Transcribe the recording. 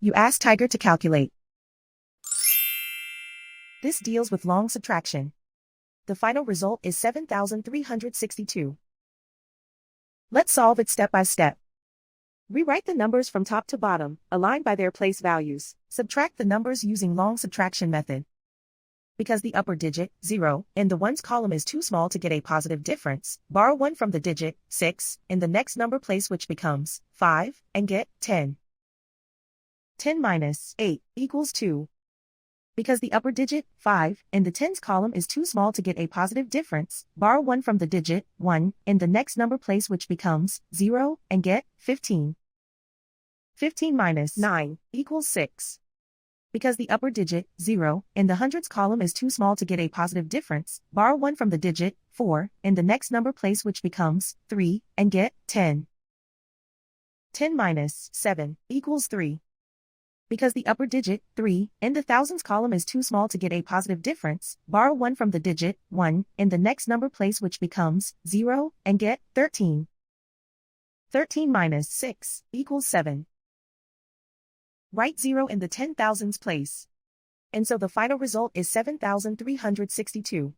You ask Tiger to calculate. This deals with long subtraction. The final result is 7,362. Let's solve it step by step. Rewrite the numbers from top to bottom, aligned by their place values. Subtract the numbers using long subtraction method. Because the upper digit, 0, in the ones column is too small to get a positive difference, borrow 1 from the digit, 6, in the next number place which becomes 5, and get 10. 10 minus 8 equals 2. Because the upper digit, 5, in the tens column is too small to get a positive difference, borrow 1 from the digit, 1, in the next number place which becomes 0, and get 15. 15 minus 9 equals 6. Because the upper digit, 0, in the hundreds column is too small to get a positive difference, borrow 1 from the digit, 4, in the next number place which becomes 3, and get 10. 10 minus 7 equals 3. Because the upper digit, 3, in the thousands column is too small to get a positive difference, borrow 1 from the digit, 1, in the next number place which becomes 0, and get 13. 13 minus 6 equals 7. Write 0 in the 10,000s place. And so the final result is 7,362.